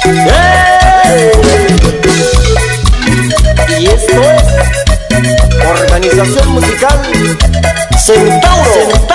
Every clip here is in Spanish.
¡Hey! Y esto es Organización Musical Centauro.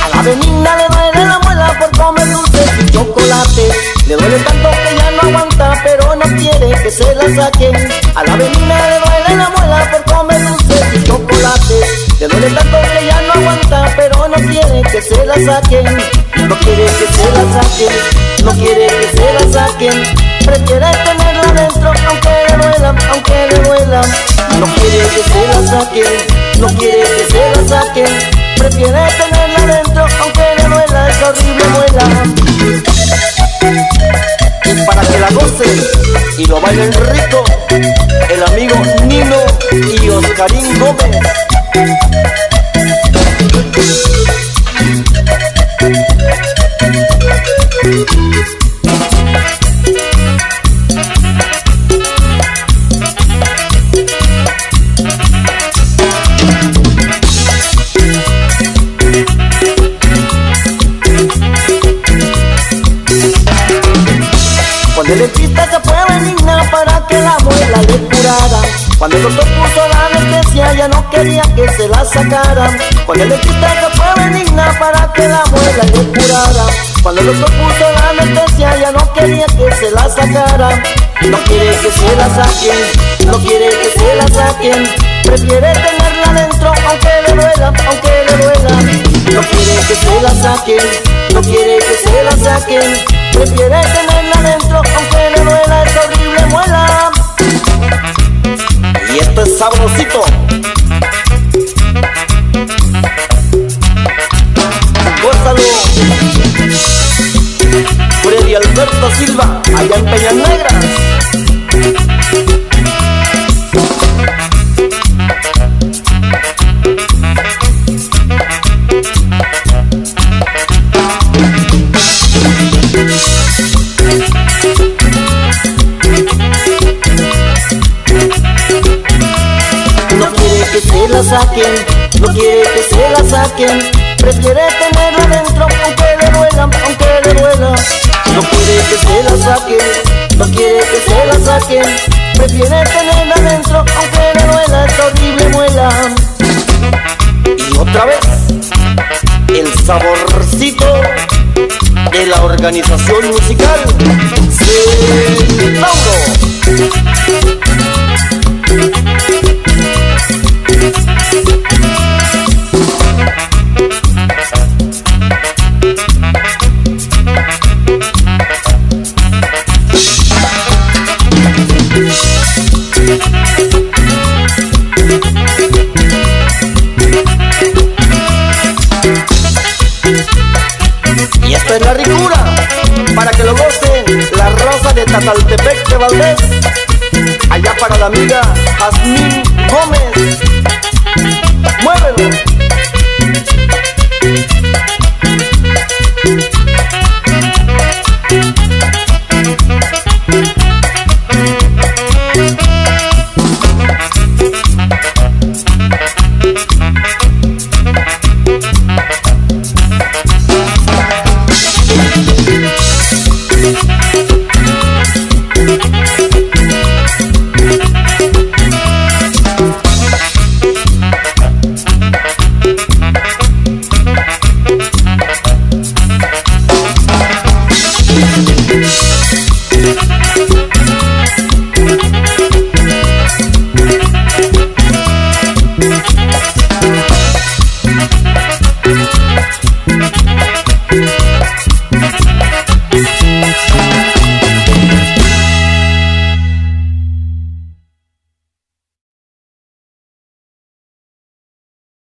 A la Benigna le duele la muela por comer dulces y chocolate. Le duele tanto que ya no aguanta, pero no quiere que se la saquen. A la Benigna le duele la muela por comer dulces y chocolate. Le duele tanto que ya no aguanta, pero no quiere que se la saquen. No quiere que se la saquen, no quiere que se la saquen. Prefiere tenerla dentro aunque le duela, aunque le duela. No quiere que se la saquen, no quiere que se la saquen. Prefiere tenerla dentro aunque le duela esa horrible muela. Y para que la gocen y lo bailen rico, el amigo Nino y Oscarín Gómez. Cuando el dentista se fue Benigna para que la muela le curara. Cuando el doctor puso la anestesia ya no quería que se la sacaran. Cuando el dentista se fue Benigna para que la muela le curara. Cuando el doctor puso la anestesia ya no quería que se la sacaran. No quiere que se la saquen, no quiere que se la saquen. Prefiere tenerla dentro aunque le duela, aunque le duela. No quiere que se la saquen, no quiere que se la saquen. Prefiere tenerla dentro aunque le duela esa horrible muela. Y esto es sabrosito. Gózalo. Freddy Alberto Silva, allá en Peñas Negras. No quiere que se la saquen, no quiere que se la saquen. Prefiere tenerla dentro aunque le duela, aunque le duela. No quiere que se la saquen, no quiere que se la saquen. Prefiere tenerla dentro aunque le duela esta horrible muela. Y otra vez, el saborcito de la Organización Musical Centauro. Y esto es la ricura, para que lo gocen, la raza de Tataltepec de Valdés. Allá para la amiga Jazmín Gómez. Muévelo.